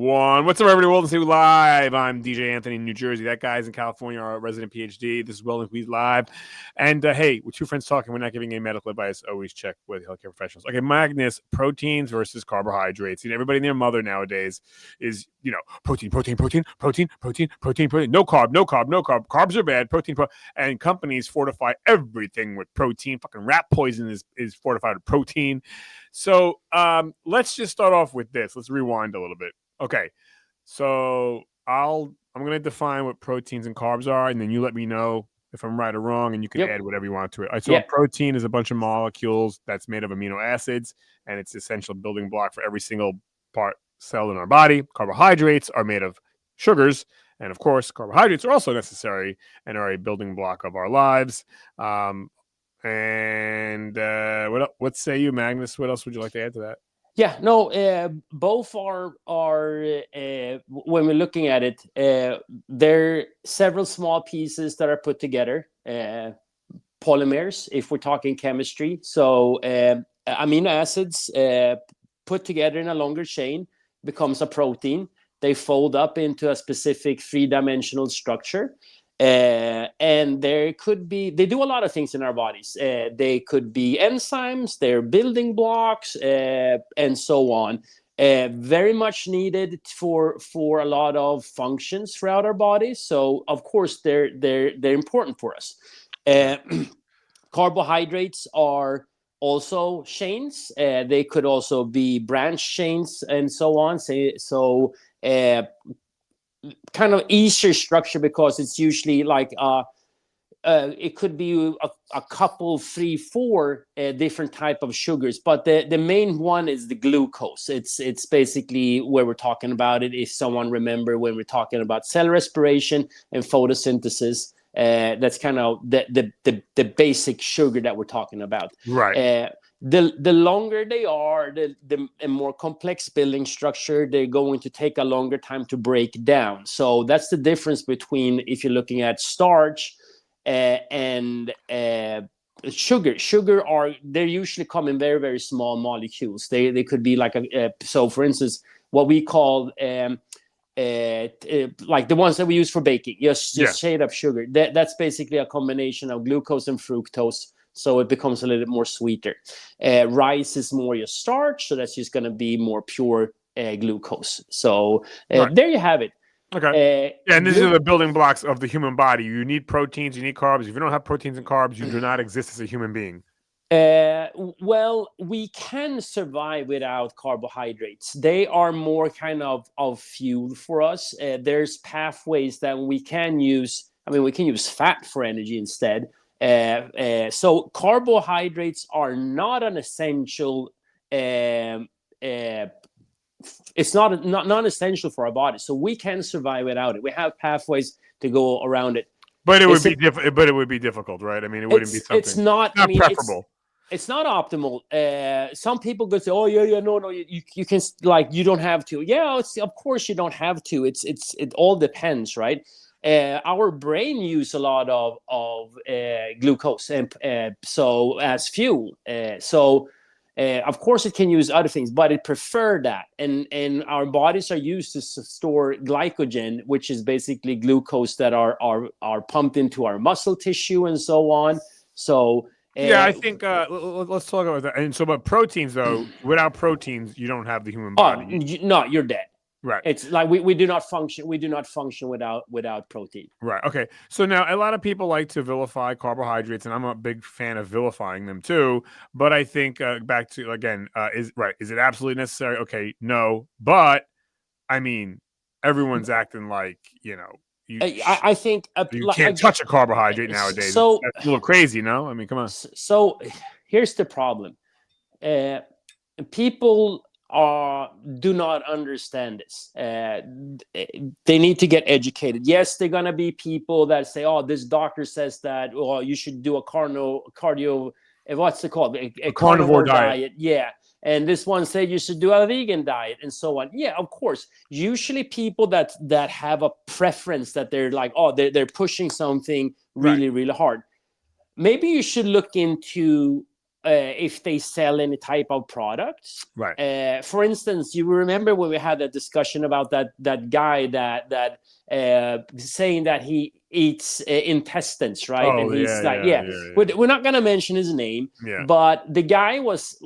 One. What's up, everybody? Welcome to Live. I'm DJ Anthony in New Jersey. That guy's in California, our resident PhD. This is Wellness Weed Live. And hey, we're two friends talking. We're not giving any medical advice. Always check with healthcare professionals. Okay, Magnus, proteins versus carbohydrates. Everybody and their mother nowadays is, protein. No carb. Carbs are bad. Protein. And companies fortify everything with protein. Fucking rat poison is fortified with protein. So let's just start off with this. Let's rewind a little bit. Okay, so I'm going to define what proteins and carbs are, and then you let me know if I'm right or wrong, and you can add whatever you want to it. So a protein is a bunch of molecules that's made of amino acids, and it's an essential building block for every single cell in our body. Carbohydrates are made of sugars, and of course, carbohydrates are also necessary and are a building block of our lives. And what say you, Magnus? What else would you like to add to that? Yeah, no, both are when we're looking at it, there are several small pieces that are put together, polymers, if we're talking chemistry. So amino acids put together in a longer chain becomes a protein. They fold up into a specific three-dimensional structure. And they do a lot of things in our bodies. They could be enzymes, they're building blocks, and so on. Very much needed for a lot of functions throughout our bodies. So of course they're important for us. Carbohydrates are also chains. They could also be branch chains and so on. Kind of easier structure because it's usually like it could be a couple, 3, 4 different type of sugars, but the main one is the glucose. It's basically where we're talking about it. If someone remember when we're talking about cell respiration and photosynthesis, that's kind of the basic sugar that we're talking about. Right. The longer they are, the more complex building structure, they're going to take a longer time to break down. So that's the difference between if you're looking at starch and sugar. They're usually come in very, very small molecules. They could be like so for instance, what we call like the ones that we use for baking, just straight up sugar. That's basically a combination of glucose and fructose. So it becomes a little bit more sweeter. Rice is more your starch, so that's just going to be more pure glucose. So there you have it. Okay. And these are the building blocks of the human body. You need proteins, you need carbs. If you don't have proteins and carbs, you do not exist as a human being. Well, we can survive without carbohydrates. They are more kind of fuel for us. There's pathways that we can use. I mean, we can use fat for energy instead. So carbohydrates are not an essential. It's not non-essential for our body, so we can survive without it. We have pathways to go around it. But it would be but it would be difficult, right? I mean, it wouldn't be something. It's not preferable. It's not optimal. Some people go say, "Oh no, you can you don't have to." Yeah, of course you don't have to. It all depends, right? Our brain use a lot of glucose and so as fuel. Of course it can use other things, but it prefer that. And our bodies are used to store glycogen, which is basically glucose that are pumped into our muscle tissue and so on. So I think let's talk about that. And so, but proteins though, without proteins, you don't have the human body. No, you're dead. Right. It's like we do not function. We do not function without protein. Right. Okay. So now a lot of people like to vilify carbohydrates, and I'm a big fan of vilifying them too. But I think back to again, is it absolutely necessary? Okay, no. But I mean, everyone's acting like I think you can't touch a carbohydrate nowadays. So that's a little crazy, no? I mean, come on. So here's the problem. People do not understand this. They need to get educated. Yes, they're gonna be people that say, "Oh, this doctor says that. Well, you should do a cardio. What's it called? A carnivore diet." Yeah. And this one said you should do a vegan diet and so on. Yeah, of course. Usually people that have a preference that they're like, oh, they're pushing something really, really hard. Maybe you should look into if they sell any type of products. Right. For instance, you remember when we had a discussion about that guy that saying that he eats intestines, right? Oh And he's like, yeah. we're not gonna mention his name, Yeah. but the guy was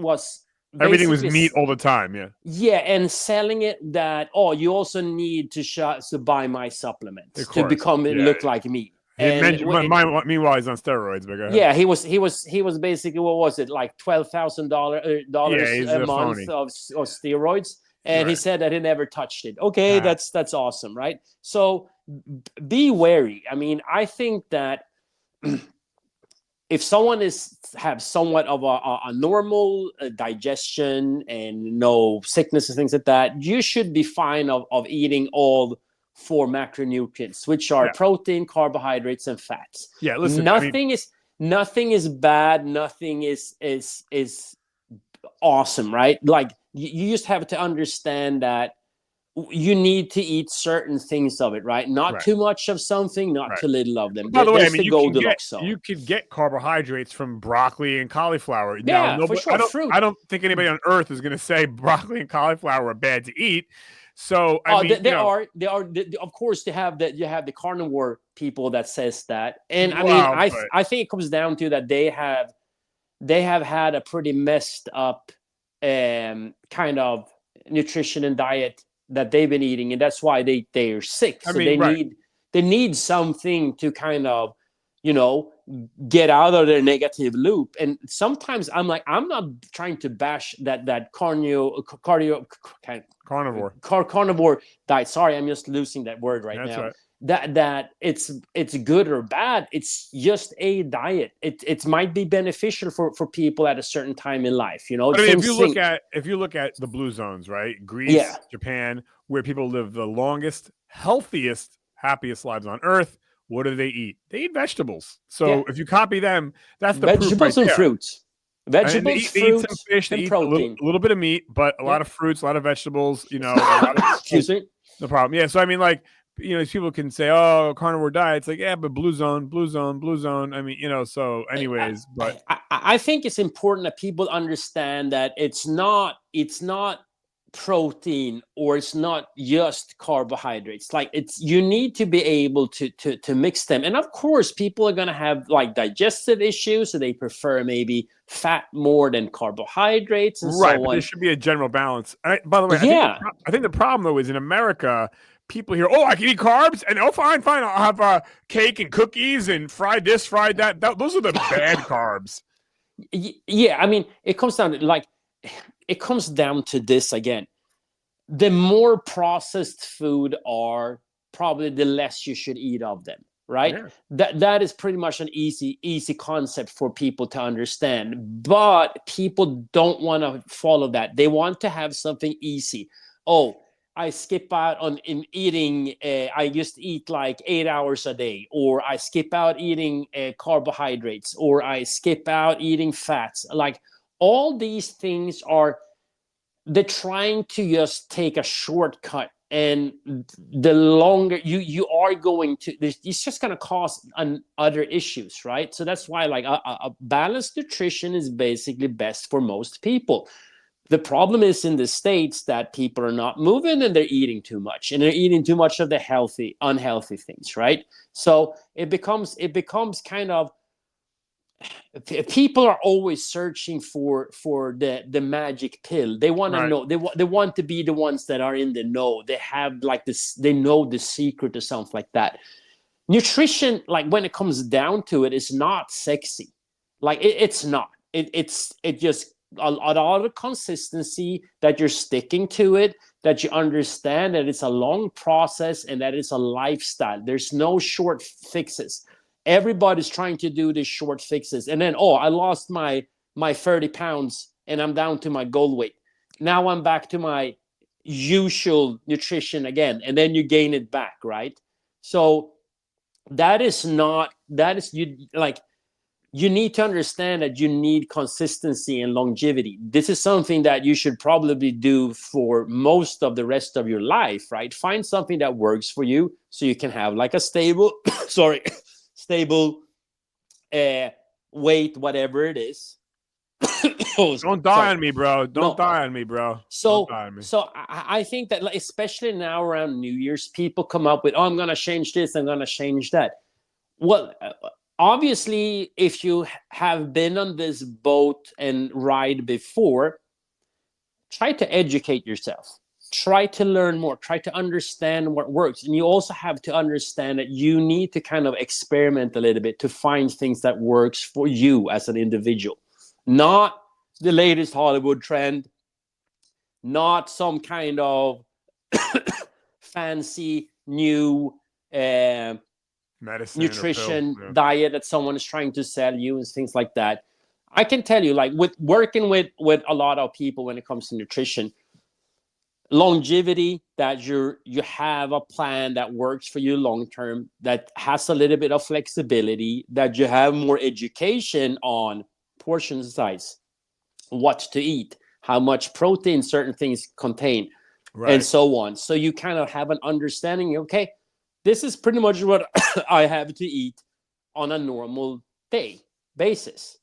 Everything was basically meat all the time. Yeah. yeah, and selling it that you also need to buy my supplements Of to course. become Yeah. look like me. He didn't And mention. Meanwhile, he's on steroids. But go ahead. yeah, he was basically, what was it, like $12,000 He's a a month phony. of steroids, and he Right. said that he never touched it. Okay, Ah. that's awesome, right? So be wary. I mean, I think that if someone have somewhat of a normal digestion and no sickness and things like that, you should be fine of eating all four macronutrients, which are Yeah. protein, carbohydrates, and fats. Yeah. Listen. Nothing is bad. Nothing is awesome, right? Like you just have to understand that you need to eat certain things of it, right? Not Right. too much of something, not Right. too little of them. By the way, There's the Goldilocks zone. you could get carbohydrates from broccoli and cauliflower. Yeah, Now, for sure. Fruit. I don't think anybody on earth is going to say broccoli and cauliflower are bad to eat. So I mean, they are. Of course, you have the carnivore people that says that, and I mean, I think it comes down to that they have had a pretty messed up kind of nutrition and diet that they've been eating, and that's why they're sick. So they need something to kind of, get out of their negative loop. And sometimes I'm like, I'm not trying to bash that carnivore diet. Sorry, I'm just losing that word right That's now. right. That it's good or bad. It's just a diet. It might be beneficial for people at a certain time in life. But I mean, if you look at the blue zones, right? Greece, Japan, where people live the longest, healthiest, happiest lives on earth. What do they eat? They eat vegetables. So if you copy them, that's the vegetables proof right and there. Fruits. Vegetables, they eat fruits, some fish, they and eat protein. a little bit of meat, but a lot of fruits, a lot of vegetables. Excuse me. No problem. Yeah. So I mean, like, these people can say, "Oh, carnivore diet." It's like, yeah, but blue zone. I mean, so anyways, but I think it's important that people understand that it's not protein, or it's not just carbohydrates. Like, you need to be able to mix them. And of course, people are going to have like digestive issues, so they prefer maybe fat more than carbohydrates and right, so but on. there should be a general balance. By the way, I think the problem though is in America, people hear, "Oh, I can eat carbs," and fine, I'll have cake and cookies and fried this, fried that. Those are the bad carbs. Yeah, I mean, it comes down to this again. The more processed food are, probably the less you should eat of them, right? Yeah. That is pretty much an easy concept for people to understand. But people don't want to follow that. They want to have something easy. Oh, I skip out in eating. I just eat like 8 hours a day, or I skip out eating carbohydrates, or I skip out eating fats. Like, all these things they're trying to just take a shortcut, and the longer you are going to, it's just going to cause other issues, right? So that's why, like, a balanced nutrition is basically best for most people. The problem is in the States that people are not moving, and they're eating too much, and they're eating too much of the unhealthy things, right? So it becomes kind of, people are always searching for the magic pill. They want to know, they want to be the ones that are in the know. They have like this, they know the secret or something like that. Nutrition, like, when it comes down to it, is not sexy. Like, it's not. It's just a lot of consistency, that you're sticking to it, that you understand that it's a long process, and that it's a lifestyle. There's no short fixes. Everybody's trying to do these short fixes, and then, I lost my 30 pounds and I'm down to my goal weight. Now I'm back to my usual nutrition again, and then you gain it back, right? So that is you, like, you need to understand that you need consistency and longevity. This is something that you should probably do for most of the rest of your life, right? Find something that works for you, so you can have like a stable stable weight, whatever it is, Don't die Sorry. on me, bro. Don't No. die on me, bro. Don't So, die on me. so I think that, like, especially now around New Year's, people come up with, "Oh, I'm gonna change this, I'm gonna change that." Well, obviously, if you have been on this boat and ride before, try to educate yourself. Try to learn more. Try to understand what works. And you also have to understand that you need to kind of experiment a little bit to find things that works for you as an individual. Not the latest Hollywood trend, not some kind of fancy new Medicine or pill. nutrition Yeah. diet that someone is trying to sell you and things like that. I can tell you, like, with working with a lot of people when it comes to nutrition, longevity, that you have a plan that works for you long term, that has a little bit of flexibility, that you have more education on portion size, what to eat, how much protein certain things contain, and Right. so on. So you kind of have an understanding, okay, this is pretty much what I have to eat on a normal day basis.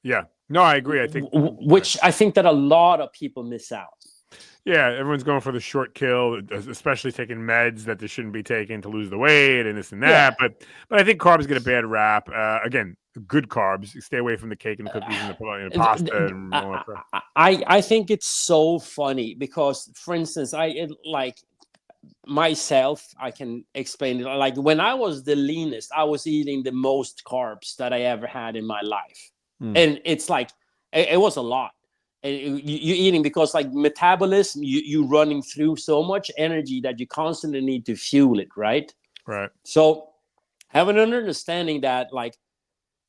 Yeah. No, I agree. I think Which I think that a lot of people miss out. yeah, everyone's going for the short kill, especially taking meds that they shouldn't be taking to lose the weight and this and that. Yeah. But I think carbs get a bad rap. Again, good carbs. Stay away from the cake and the cookies and the pasta and all that stuff. I think it's so funny because, for instance, like myself, I can explain it. Like, when I was the leanest, I was eating the most carbs that I ever had in my life. And it's like, it was a lot. And you eating, because like metabolism, you running through so much energy that you constantly need to fuel it, right? Right. So having an understanding that, like,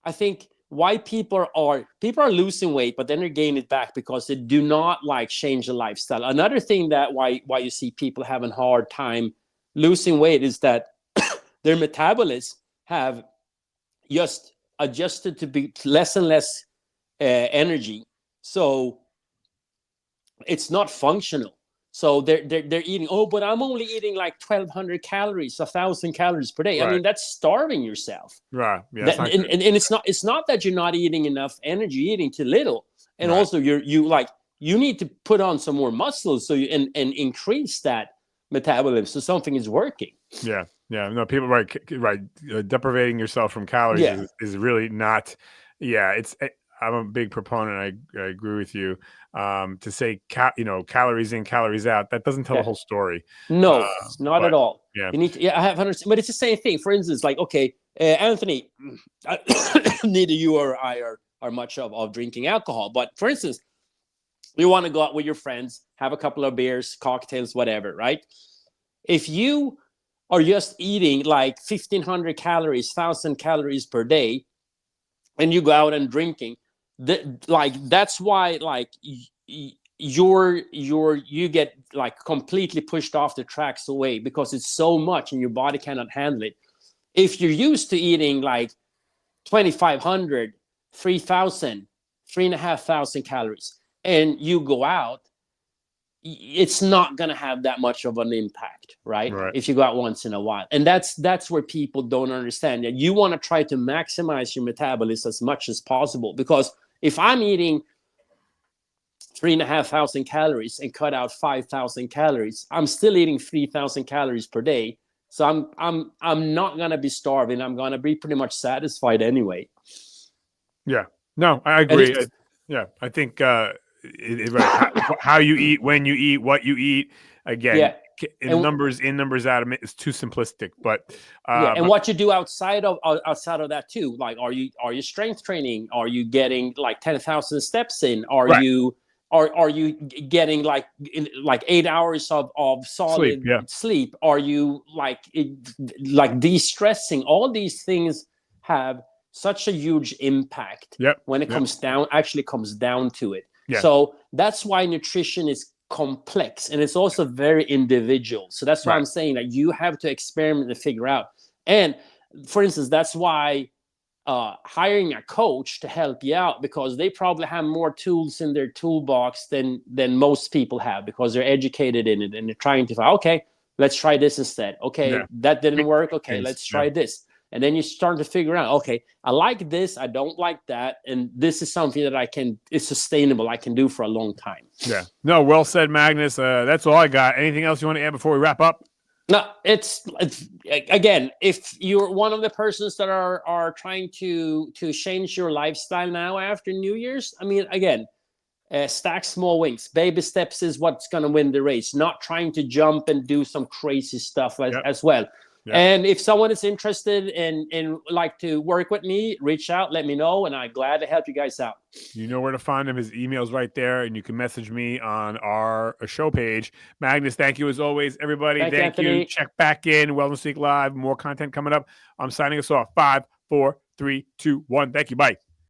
I think why people are losing weight, but then they're gaining it back because they do not like change the lifestyle. Another thing that why you see people having hard time losing weight is that their metabolism have just adjusted to be less and less energy, so it's not functional. So they're eating, oh, but I'm only eating like 1,200 calories, 1,000 calories per day. I Right. mean, that's starving yourself. Right. Yeah. That, and it's not that you're not eating enough energy, you're eating too little, and Right. also you need to put on some more muscles so you and increase that metabolism so something is working. Yeah. Yeah. No, people, right. Right. Deprivating yourself from calories Yeah. is really not. Yeah. I'm a big proponent. I agree with you. To say, calories in, calories out, that doesn't tell the Yeah. whole story. No, not But at all. yeah. You need to, yeah, I have understand, but it's the same thing. For instance, like, okay, Anthony, neither you or I are much of drinking alcohol, but for instance, you want to go out with your friends, have a couple of beers, cocktails, whatever, right? If you are just eating like 1,500 calories, 1,000 calories per day, and you go out and drinking, that's why, like, you get like completely pushed off the tracks away because it's so much and your body cannot handle it. If you're used to eating like 2,500, 3,000, 3,500 calories, and you go out, it's not going to have that much of an impact, right? Right. If you go out once in a while. And that's where people don't understand that you want to try to maximize your metabolism as much as possible, because if I'm eating 3,500 calories and cut out 5,000 calories, I'm still eating 3,000 calories per day. So I'm not going to be starving. I'm going to be pretty much satisfied anyway. Yeah. No, I agree. Yeah. I think, right. How you eat, when you eat, what you eat. Again, Yeah. numbers in, numbers out. It's too simplistic. But yeah, and what you do outside of that too. Like, are you strength training? Are you getting like 10,000 steps in? Are right. you getting like 8 hours of solid sleep? Are you like de-stressing? All these things have such a huge impact when it comes down to it. Yeah. So that's why nutrition is complex, and it's also very individual. So that's why I'm saying that you have to experiment and figure out. And for instance, that's why hiring a coach to help you out, because they probably have more tools in their toolbox than most people have, because they're educated in it and they're trying to find, okay, let's try this instead. Okay, that didn't work. Okay, let's try this. And then you start to figure out, okay, I like this, I don't like that, and this is something that it's sustainable, I can do for a long time. Yeah. No, well said, Magnus. That's all I got. Anything else you want to add before we wrap up? No, it's again, if you're one of the persons that are trying to change your lifestyle now after New Year's, I mean, again, stack small wins. Baby steps is what's going to win the race. Not trying to jump and do some crazy stuff as well. Yep. And if someone is interested in like to work with me, reach out, let me know, and I'm glad to help you guys out. You know where to find him. His email's right there, and you can message me on our show page. Magnus, thank you as always. Everybody, thank you. Check back in. Wellness Week Live. More content coming up. I'm signing us off. 5, 4, 3, 2, 1. Thank you. Bye.